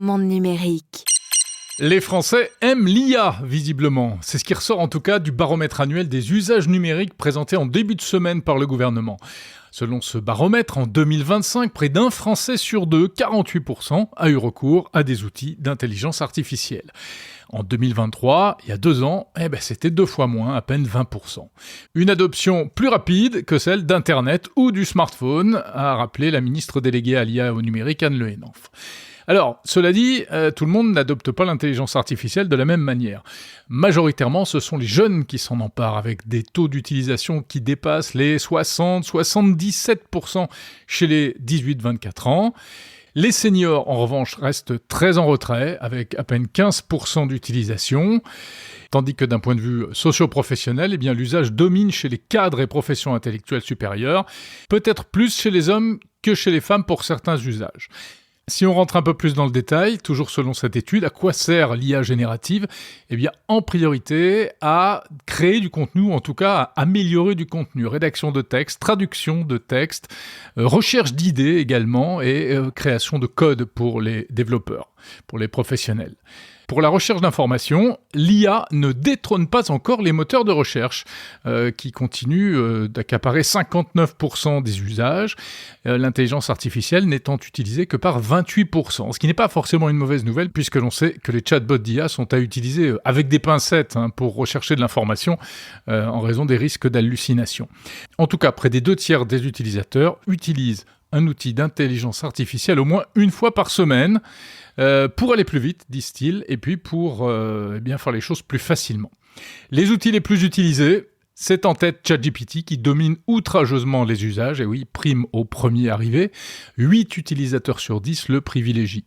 Monde numérique. Les Français aiment l'IA, visiblement. C'est ce qui ressort en tout cas du baromètre annuel des usages numériques présenté en début de semaine par le gouvernement. Selon ce baromètre, en 2025, près d'un Français sur deux, 48%, a eu recours à des outils d'intelligence artificielle. En 2023, il y a 2 ans, c'était 2 fois moins, à peine 20%. Une adoption plus rapide que celle d'Internet ou du smartphone, a rappelé la ministre déléguée à l'IA et au numérique, Anne Le Henenff. Alors, cela dit, tout le monde n'adopte pas l'intelligence artificielle de la même manière. Majoritairement, ce sont les jeunes qui s'en emparent, avec des taux d'utilisation qui dépassent les 60-77% chez les 18-24 ans. Les seniors, en revanche, restent très en retrait, avec à peine 15% d'utilisation. Tandis que d'un point de vue socio-professionnel, l'usage domine chez les cadres et professions intellectuelles supérieures, peut-être plus chez les hommes que chez les femmes pour certains usages. Si on rentre un peu plus dans le détail, toujours selon cette étude, à quoi sert l'IA générative ? En priorité à créer du contenu, ou en tout cas à améliorer du contenu. Rédaction de texte, traduction de texte, recherche d'idées également et création de code pour les développeurs, pour les professionnels. Pour la recherche d'informations, l'IA ne détrône pas encore les moteurs de recherche qui continuent d'accaparer 59% des usages, l'intelligence artificielle n'étant utilisée que par 28%, ce qui n'est pas forcément une mauvaise nouvelle puisque l'on sait que les chatbots d'IA sont à utiliser avec des pincettes pour rechercher de l'information en raison des risques d'hallucination. En tout cas, près des 2/3 des utilisateurs utilisent un outil d'intelligence artificielle au moins une fois par semaine pour aller plus vite, disent-ils, et puis pour faire les choses plus facilement. Les outils les plus utilisés, c'est en tête ChatGPT qui domine outrageusement les usages, et oui, prime au premier arrivé, 8 utilisateurs sur 10 le privilégient.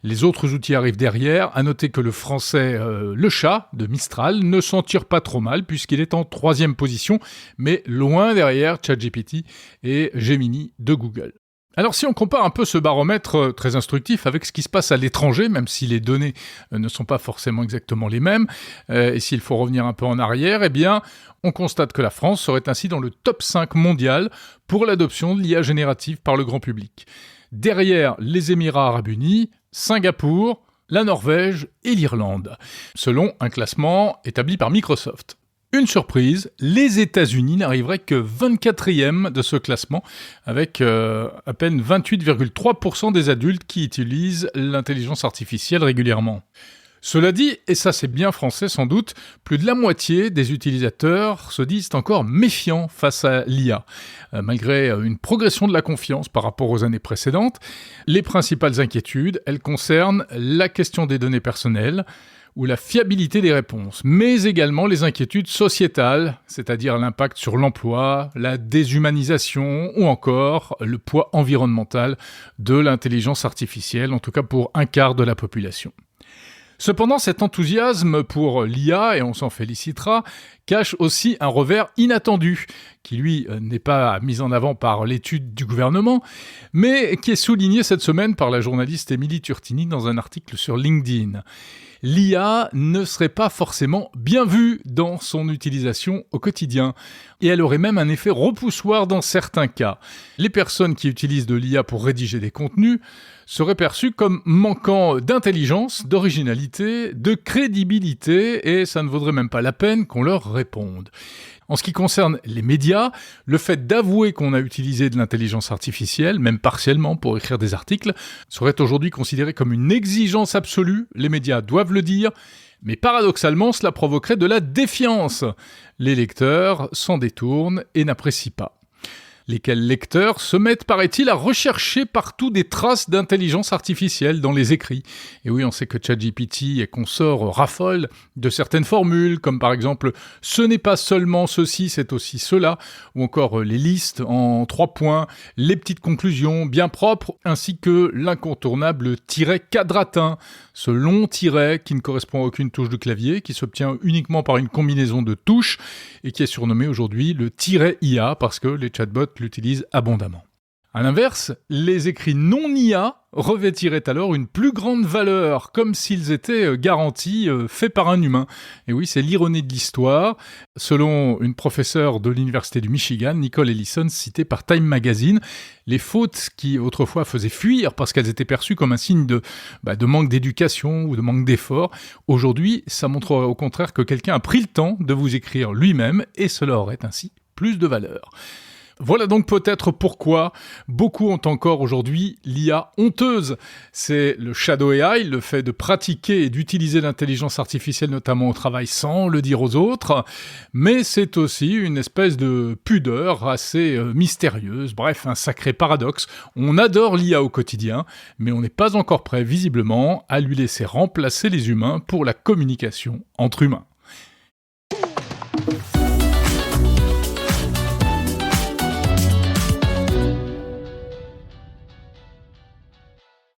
Les autres outils arrivent derrière, à noter que le français Le Chat de Mistral ne s'en tire pas trop mal puisqu'il est en 3e position, mais loin derrière ChatGPT et Gemini de Google. Alors si on compare un peu ce baromètre très instructif avec ce qui se passe à l'étranger, même si les données ne sont pas forcément exactement les mêmes, et s'il faut revenir un peu en arrière, on constate que la France serait ainsi dans le top 5 mondial pour l'adoption de l'IA générative par le grand public. Derrière les Émirats arabes unis, Singapour, la Norvège et l'Irlande, selon un classement établi par Microsoft. Une surprise, les États-Unis n'arriveraient que 24e de ce classement, avec à peine 28,3% des adultes qui utilisent l'intelligence artificielle régulièrement. Cela dit, et ça c'est bien français sans doute, plus de la moitié des utilisateurs se disent encore méfiants face à l'IA. Malgré une progression de la confiance par rapport aux années précédentes, les principales inquiétudes, elles concernent la question des données personnelles, ou la fiabilité des réponses, mais également les inquiétudes sociétales, c'est-à-dire l'impact sur l'emploi, la déshumanisation ou encore le poids environnemental de l'intelligence artificielle, en tout cas pour un quart de la population. Cependant, cet enthousiasme pour l'IA, et on s'en félicitera, cache aussi un revers inattendu, qui lui n'est pas mis en avant par l'étude du gouvernement, mais qui est souligné cette semaine par la journaliste Émilie Turtini dans un article sur LinkedIn. L'IA ne serait pas forcément bien vue dans son utilisation au quotidien, et elle aurait même un effet repoussoir dans certains cas. Les personnes qui utilisent de l'IA pour rédiger des contenus seraient perçues comme manquant d'intelligence, d'originalité, de crédibilité, et ça ne vaudrait même pas la peine qu'on leur réponde. En ce qui concerne les médias, le fait d'avouer qu'on a utilisé de l'intelligence artificielle, même partiellement pour écrire des articles, serait aujourd'hui considéré comme une exigence absolue. Les médias doivent le dire, mais paradoxalement, cela provoquerait de la défiance. Les lecteurs s'en détournent et n'apprécient pas. Lesquels lecteurs se mettent, paraît-il, à rechercher partout des traces d'intelligence artificielle dans les écrits. Et oui, on sait que ChatGPT et consorts raffolent de certaines formules, comme par exemple « ce n'est pas seulement ceci, c'est aussi cela », ou encore les listes en 3 points, les petites conclusions bien propres, ainsi que l'incontournable tiret quadratin, ce long tiret qui ne correspond à aucune touche de clavier, qui s'obtient uniquement par une combinaison de touches, et qui est surnommé aujourd'hui le tiret IA, parce que les chatbots l'utilisent abondamment. À l'inverse, les écrits non IA revêtiraient alors une plus grande valeur, comme s'ils étaient garantis, faits par un humain. Et oui, c'est l'ironie de l'histoire. Selon une professeure de l'Université du Michigan, Nicole Ellison, citée par Time Magazine, les fautes qui autrefois faisaient fuir parce qu'elles étaient perçues comme un signe de manque d'éducation ou de manque d'effort, aujourd'hui, ça montrerait au contraire que quelqu'un a pris le temps de vous écrire lui-même et cela aurait ainsi plus de valeur. Voilà donc peut-être pourquoi beaucoup ont encore aujourd'hui l'IA honteuse. C'est le shadow AI, le fait de pratiquer et d'utiliser l'intelligence artificielle notamment au travail sans le dire aux autres, mais c'est aussi une espèce de pudeur assez mystérieuse, bref, un sacré paradoxe. On adore l'IA au quotidien, mais on n'est pas encore prêt visiblement à lui laisser remplacer les humains pour la communication entre humains.